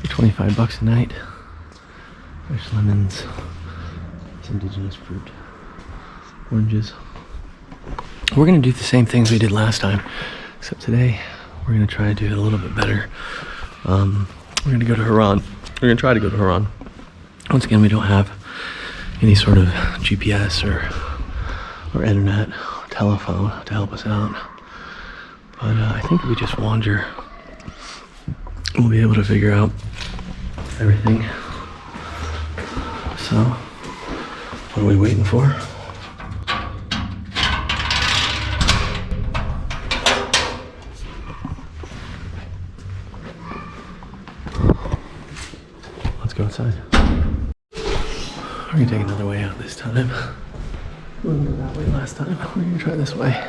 for 25 bucks a night. Fresh lemons, some indigenous fruit, oranges. We're gonna do the same things we did last time, except today we're gonna try to do it a little bit better. We're gonna go to Harran. We're gonna try to go to Harran. Once again, we don't have any sort of GPS or internet or telephone to help us out. But I think if we just wander, we'll be able to figure out everything. So, what are we waiting for? Let's go outside. We're gonna take another way out this time. We didn't go that way last time. We're gonna try this way.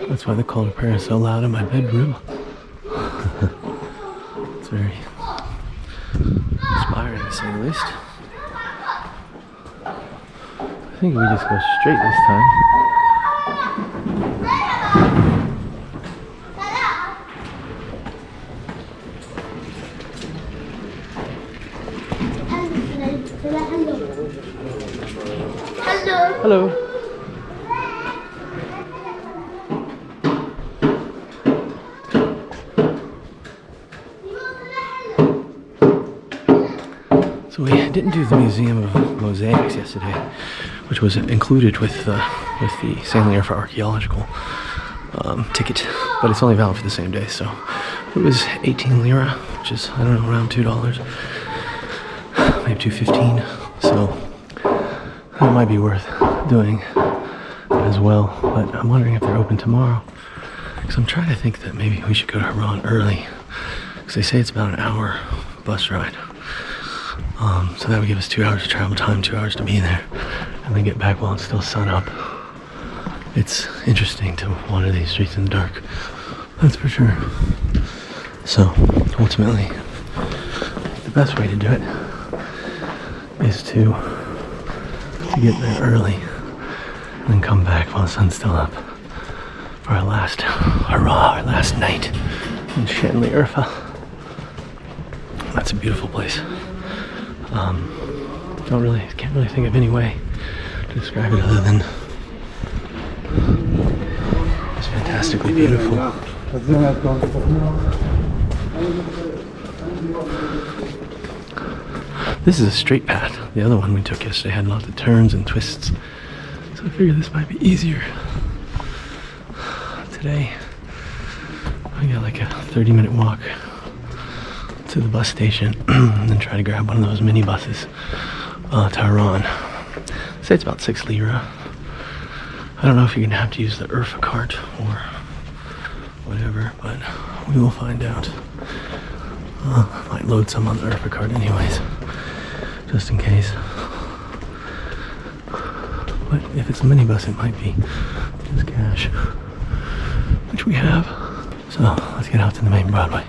That's why the call to prayer is so loud in my bedroom. It's very inspiring, to say the least. I think we just go straight this time. Hello. So we didn't do the Museum of Mosaics yesterday, which was included with the Sanliurfa archaeological ticket, but it's only valid for the same day. So it was 18 lira, which is, I don't know, around $2, maybe $2.15. So that might be worth doing as well. But I'm wondering if they're open tomorrow, because I'm trying to think that maybe we should go to Harran early, because they say it's about an hour bus ride. So that would give us 2 hours of travel time, 2 hours to be there, and then get back while it's still sun up. It's interesting to wander these streets in the dark, that's for sure. So ultimately, the best way to do it is to get there early and then come back while the sun's still up for our last hurrah, our last night in Şanlıurfa. That's a beautiful place. Can't really think of any way to describe it other than it's fantastically beautiful. This is a straight path. The other one we took yesterday had lots of turns and twists, so I figured this might be easier. Today, I got like a 30-minute walk to the bus station and then try to grab one of those mini buses to Harran. Say it's about 6 lira. I don't know if you're gonna have to use the Urfa cart or whatever, but we will find out. Might load some on the Urfa cart anyways, just in case. But if it's a minibus, it might be just cash, which we have. So let's get out to the main Broadway.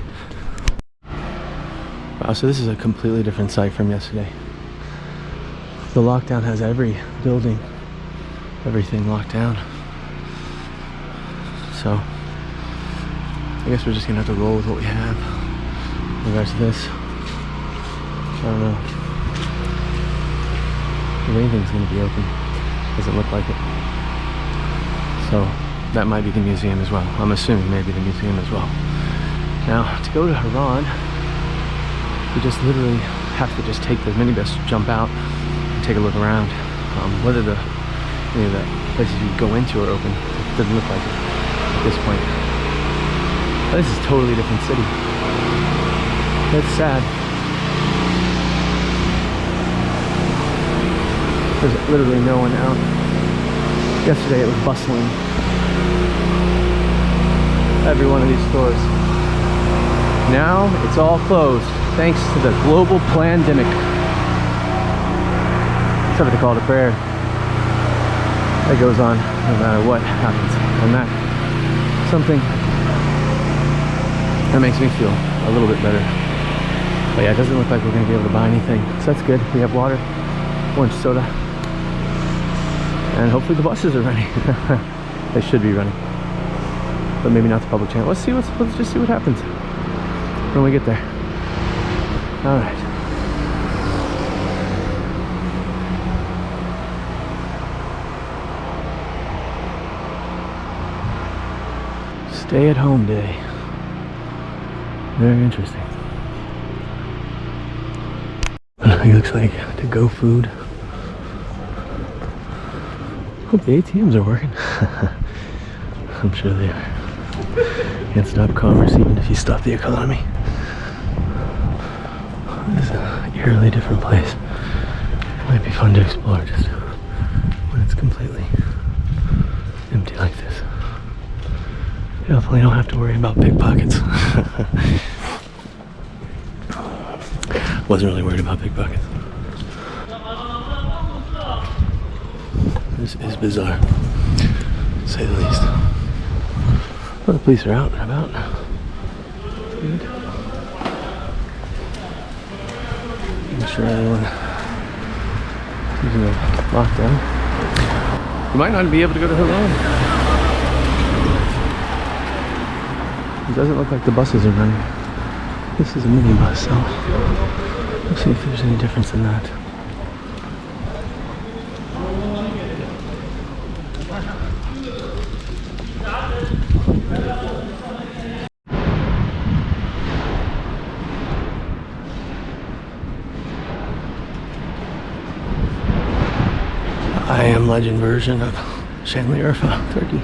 Wow, so this is a completely different site from yesterday. The lockdown has every building, everything locked down. So I guess we're just gonna have to roll with what we have in regards to this. I don't know if anything's gonna be open. Doesn't look like it. So that might be the museum as well. I'm assuming maybe the museum as well. Now to go to Harran, we just literally have to just take the minibus, jump out, and take a look around. Whether any of the places you go into are open, it doesn't look like it at this point. But this is a totally different city. That's sad. There's literally no one out. Yesterday it was bustling. Every one of these stores. Now it's all closed, thanks to the global pandemic. Except for the call to prayer. That goes on no matter what happens. And that's something That makes me feel a little bit better. But yeah, it doesn't look like we're gonna be able to buy anything. So that's good. We have water, orange soda, and hopefully the buses are running. They should be running, but maybe not the public channel. Let's just see what happens when we get there. All right. Stay at home day. Very interesting. It looks like to-go food. Hope the ATMs are working. I'm sure they are. Can't stop commerce even if you stop the economy. This is an eerily different place. Might be fun to explore just when it's completely empty like this. You definitely don't have to worry about pickpockets. Wasn't really worried about pickpockets. This is bizarre, to say the least. Well, the police are out and about. Good. I'm sure everyone is using a lockdown. You might not be able to go to Harran. It doesn't look like the buses are running. This is a minibus, so we'll see if there's any difference in that. I am legend version of Şanlıurfa, Turkey.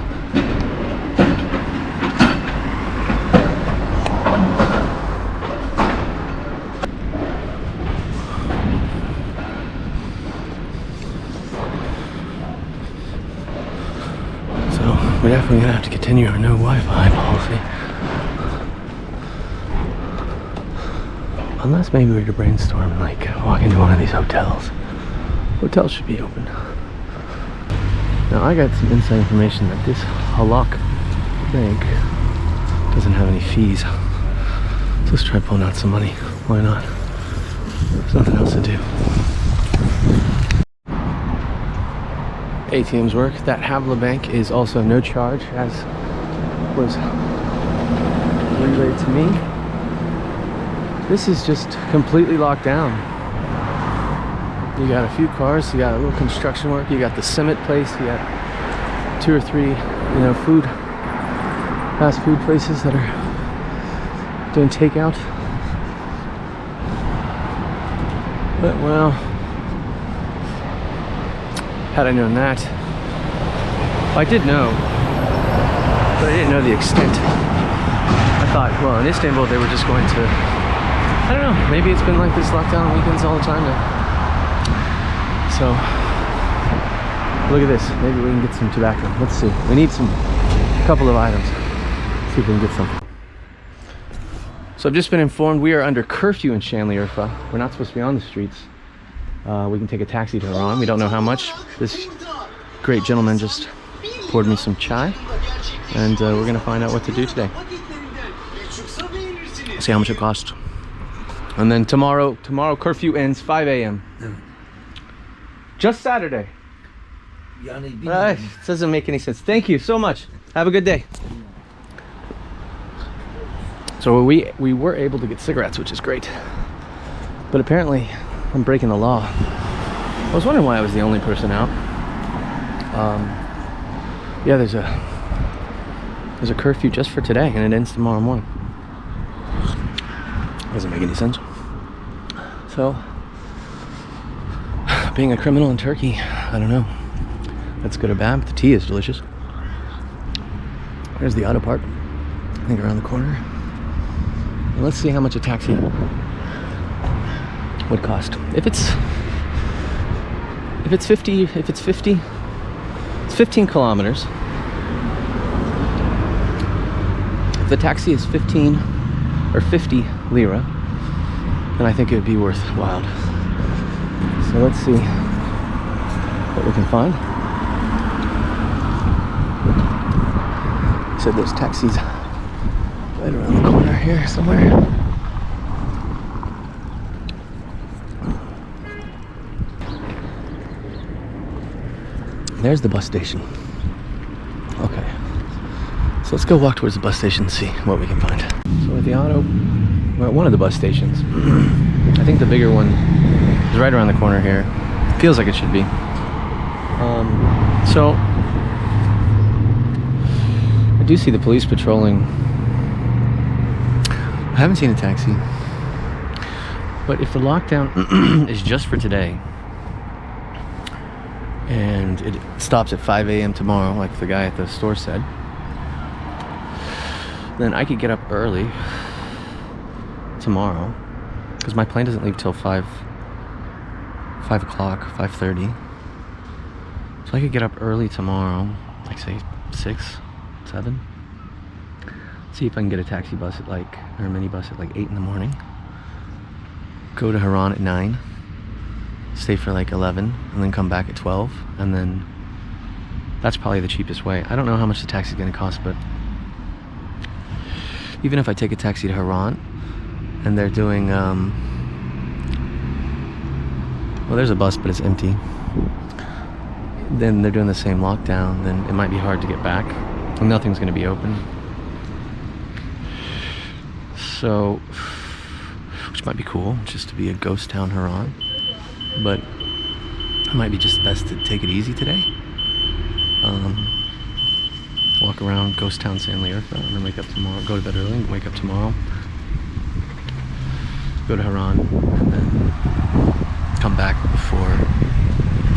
We're definitely gonna have to continue our no Wi-Fi policy. Unless maybe we're to brainstorm and like walk into one of these hotels. Hotels should be open. Now I got some inside information that this Halak bank doesn't have any fees. So let's try pulling out some money. Why not? There's nothing else to do. ATMs work. That Havla bank is also no charge, as was relayed to me. This is just completely locked down. You got a few cars, you got a little construction work, you got the cement place, you got 2 or 3, fast food places that are doing takeout. But well, had I known that, I did know, but I didn't know the extent. I thought, well, in Istanbul they were just going to, I don't know, maybe it's been like this lockdown on weekends all the time now. So, look at this, maybe we can get some tobacco. Let's see, we need a couple of items. Let's see if we can get something. So I've just been informed we are under curfew in Şanlıurfa. We're not supposed to be on the streets. We can take a taxi to Harran. We don't know how much. This great gentleman just poured me some chai, and we're gonna find out what to do today. See how much it costs. And then tomorrow curfew ends 5 a.m. Just Saturday. It doesn't make any sense. Thank you so much. Have a good day. So we were able to get cigarettes, which is great. But apparently I'm breaking the law. I was wondering why I was the only person out. Yeah, there's a curfew just for today, and it ends tomorrow morning. Doesn't make any sense. So, being a criminal in Turkey, I don't know. That's good or bad, but the tea is delicious. There's the auto park, I think around the corner. And let's see how much a taxi would cost. If it's 50, it's 15 kilometers. If the taxi is 15 or 50 lira, then I think it would be worthwhile. So let's see what we can find. Said there's taxis right around the corner. here somewhere. There's the bus station. Okay. So let's go walk towards the bus station and see what we can find. So with the auto, we're at one of the bus stations. I think the bigger one is right around the corner here. Feels like it should be. So I do see the police patrolling. I haven't seen a taxi. But if the lockdown is just for today, and it stops at 5 a.m. tomorrow, like the guy at the store said, then I could get up early tomorrow, because my plane doesn't leave till 5 o'clock, 5:30. So I could get up early tomorrow, like say 6, 7. See if I can get a taxi bus at like, or a minibus at like 8 in the morning. Go to Harran at 9. Stay for like 11, and then come back at 12, and then that's probably the cheapest way. I don't know how much the taxi is going to cost, but even if I take a taxi to Harran, and they're doing, well, there's a bus, but it's empty. Then they're doing the same lockdown, then it might be hard to get back, and nothing's going to be open. So, which might be cool, just to be a ghost town Harran. But it might be just best to take it easy today. Walk around ghost town Sanliurfa, and then wake up tomorrow. Go to bed early and wake up tomorrow. Go to Harran, and then come back before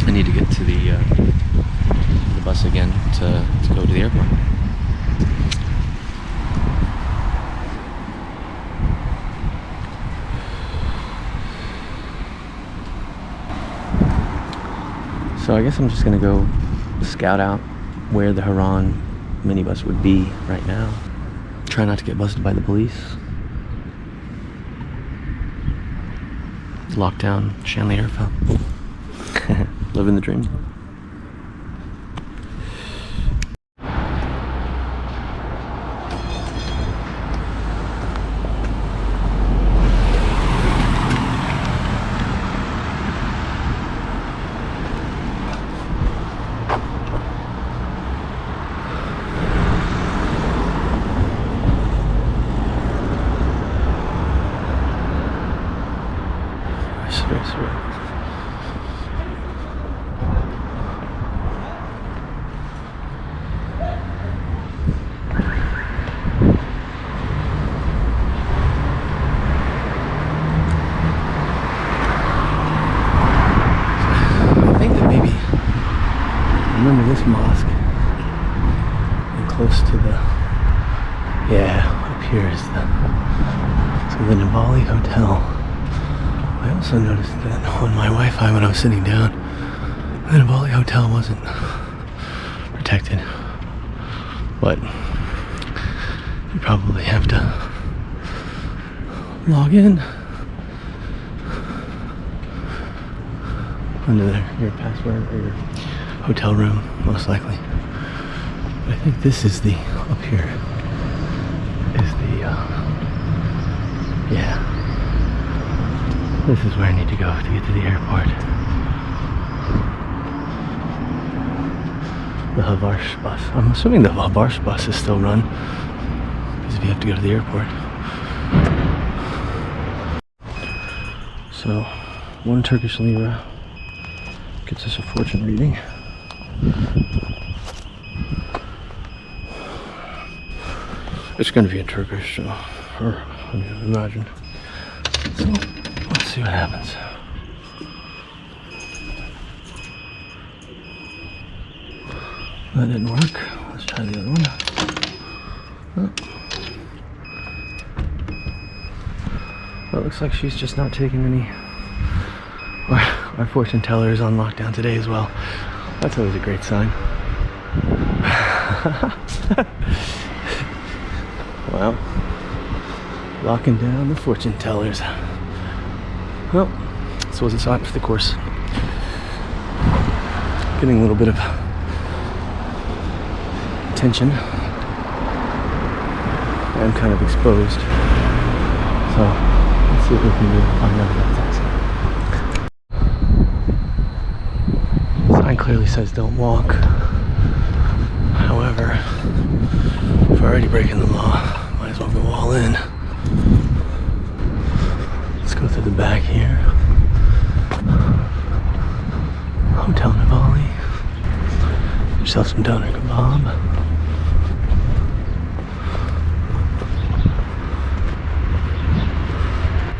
I need to get to the bus again to go to the airport. So I guess I'm just gonna go scout out where the Harran minibus would be right now. Try not to get busted by the police. Lockdown, Şanlıurfa. Living the dream. Remember this mosque, and close to the, up here is the Navali Hotel. I also noticed that on my Wi-Fi when I was sitting down, the Navali Hotel wasn't protected, but you probably have to log in under your password or your hotel room, most likely. But I think this is up here is this is where I need to go to get to the airport. The Harran bus. I'm assuming the Harran bus is still run, because if you have to go to the airport. So, 1 Turkish lira gets us a fortune reading. It's going to be in Turkish, so, or I imagine. So let's see what happens. That didn't work. Let's try the other one. Oh. Well, it looks like she's just not taking any. Our fortune teller is on lockdown today as well. That's always a great sign. Wow. Locking down the fortune tellers. Well, this was a sign for the course. Getting a little bit of tension. I'm kind of exposed. So let's see what we can do to find out about taxi. The sign clearly says don't walk. However, if we're already breaking the law, might as well go all in. Let's go through the back here. Hotel Navali. Get yourself some doner kebab.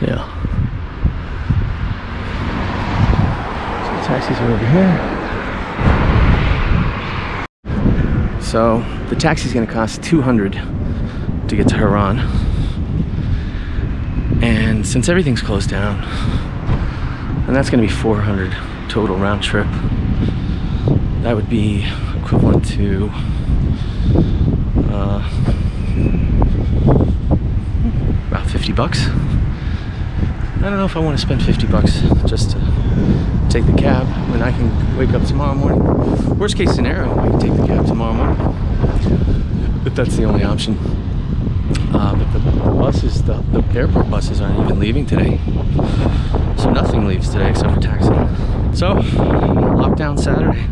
Yeah. So the taxis are over here. So the taxi's gonna cost $200 to get to Harran. And since everything's closed down, and that's gonna be $400 total round trip, that would be equivalent to about $50. I don't know if I want to spend $50 just to take the cab when I can wake up tomorrow morning. Worst case scenario, I can take the cab tomorrow morning, but that's the only option. But the buses, the airport buses aren't even leaving today, so nothing leaves today except for taxi. So lockdown Saturday.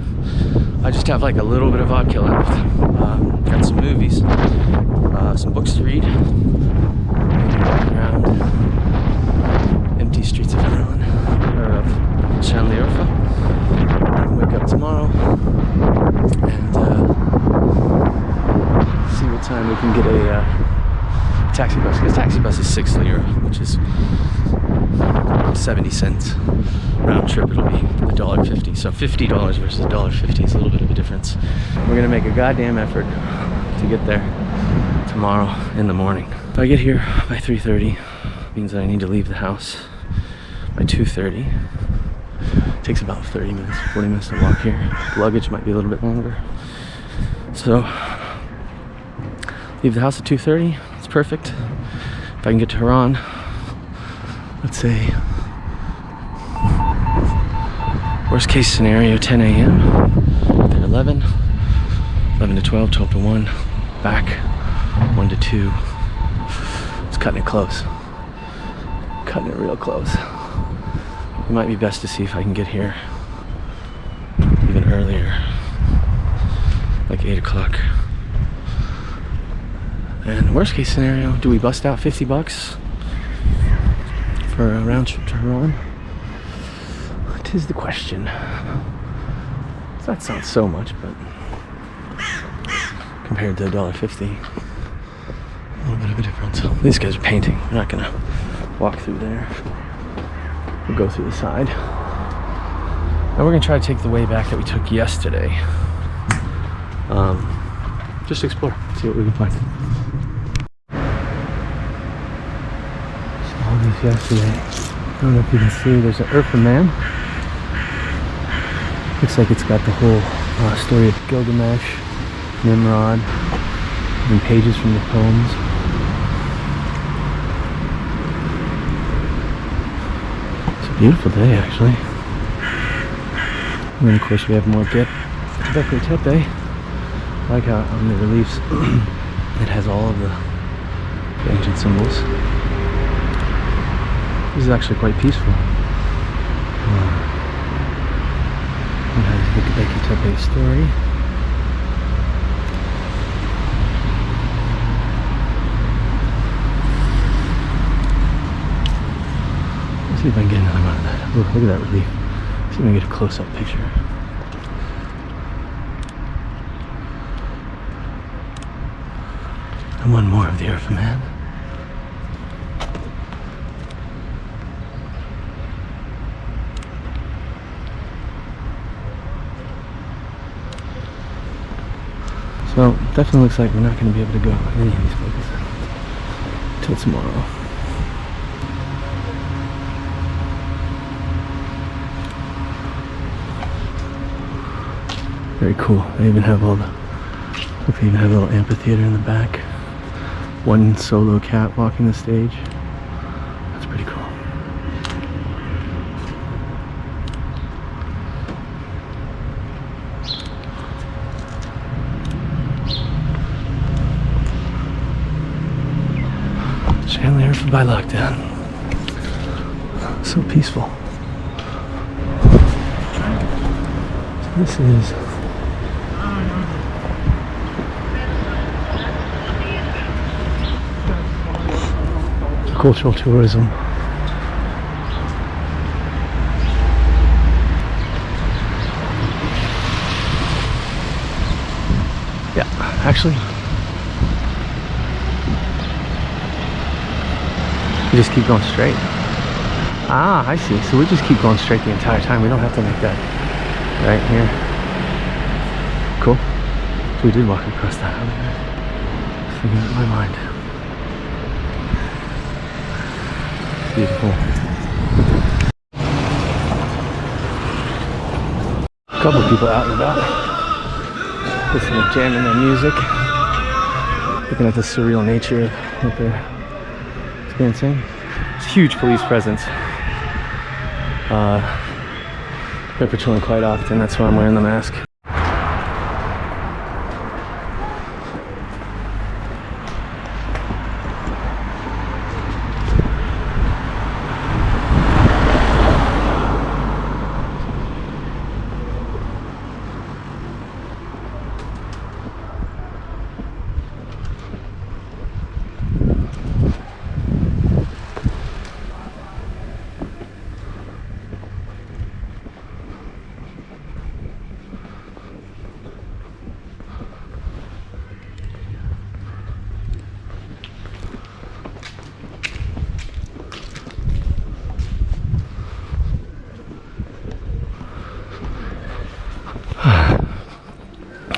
I just have like a little bit of vodka left. Got some movies, some books to read, maybe walk around empty streets of Harran, or of Şanlıurfa. Wake up tomorrow and see what time we can get a taxi bus. Because taxi bus is 6 lira, which is 70 cents round trip. It'll be $1.50. So $50 versus $1.50 is a little bit of a difference. We're gonna make a goddamn effort to get there tomorrow in the morning. If I get here by 3:30, means that I need to leave the house by 2:30. It takes about 30 minutes, 40 minutes to walk here. Luggage might be a little bit longer. So leave the house at 2:30. It's perfect. If I can get to Harran, let's say worst case scenario 10 a.m. There 11 to 12, 12 to 1, back 1 to 2. It's cutting it close. Cutting it real close. It might be best to see if I can get here even earlier, like 8 o'clock. And worst case scenario, do we bust out $50 for a round trip to Harran? Tis the question. That sounds so much, but compared to $1.50, a little bit of a difference. These guys are painting. We're not gonna walk through there. We'll go through the side. And we're gonna try to take the way back that we took yesterday. Just explore, see what we can find. Saw this yesterday. I don't know if you can see, there's an Urfa man. Looks like it's got the whole story of Gilgamesh, Nimrod, and pages from the poems. It's a beautiful day, actually. And then, of course, we have more Göbekli Tepe. I like how on the reliefs it has all of the ancient symbols. This is actually quite peaceful. It has the Göbekli Tepe story. Let's see if I can get another one of that. Ooh, look at that relief. See if I can get a close-up picture. And one more of the Urfa man. So, definitely looks like we're not going to be able to go any of these places until tomorrow. Very cool. They even have all the, look, they even have a little amphitheater in the back. One solo cat walking the stage. That's pretty cool. Şanlıurfa by lockdown. So peaceful. This is cultural tourism. Yeah, actually, we just keep going straight. Ah, I see. So we just keep going straight the entire time. We don't have to make that right here. Cool. So we did walk across that. Thinking in my mind. Beautiful. A couple of people out and about, listening to jamming their music, looking at the surreal nature of what they're experiencing. It's a huge police presence. They're patrolling quite often. That's why I'm wearing the mask.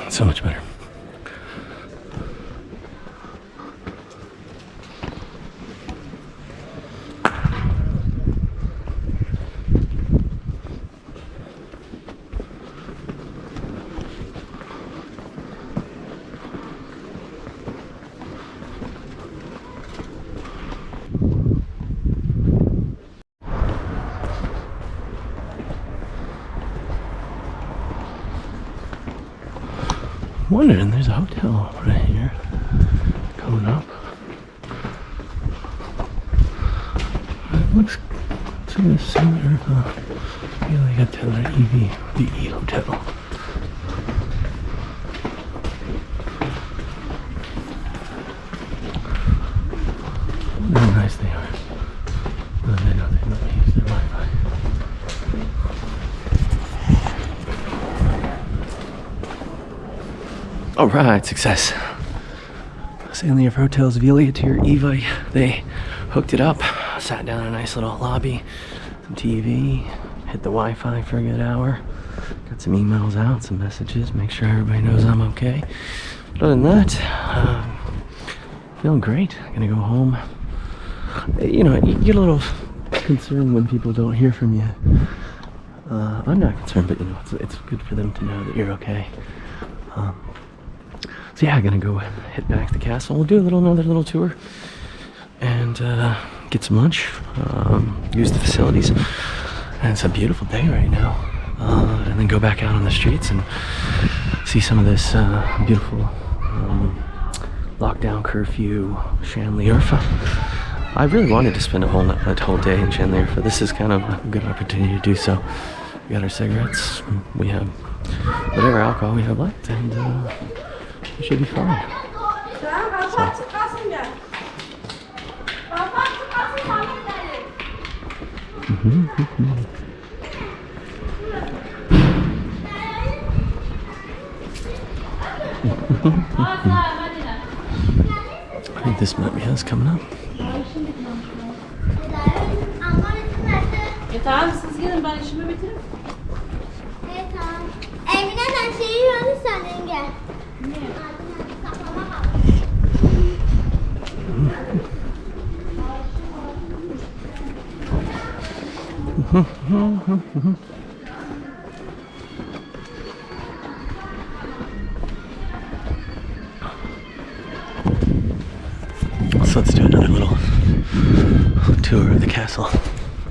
So much better. Wondering, there's a hotel right here coming up. It looks to the center of I feel like I tell her EV hotel. How nice they are. Oh, they know they let me use their Wi-Fi. Alright, success. Sanliurfa Hotels Villa to your Eva. They hooked it up. Sat down in a nice little lobby. Some TV. Hit the Wi-Fi for a good hour. Got some emails out, some messages. Make sure everybody knows I'm okay. But other than that, feeling great. Gonna go home. You know, you get a little concerned when people don't hear from you. I'm not concerned, but you know, it's good for them to know that you're okay. So yeah, I'm gonna go head back to the castle. We'll do another little tour and get some lunch, use the facilities. And it's a beautiful day right now. And then go back out on the streets and see some of this beautiful lockdown curfew Şanlıurfa. I really wanted to spend a whole day in Şanlıurfa. This is kind of a good opportunity to do so. We got our cigarettes, we have whatever alcohol we have left, and it should be fine. I think this might be us coming up. Tamam, siz gelin, ben işimi bitiririm. Evet, tamam. Emine, ben şeyi yiyorum, sen gel. Niye? So let's do another little tour of the castle.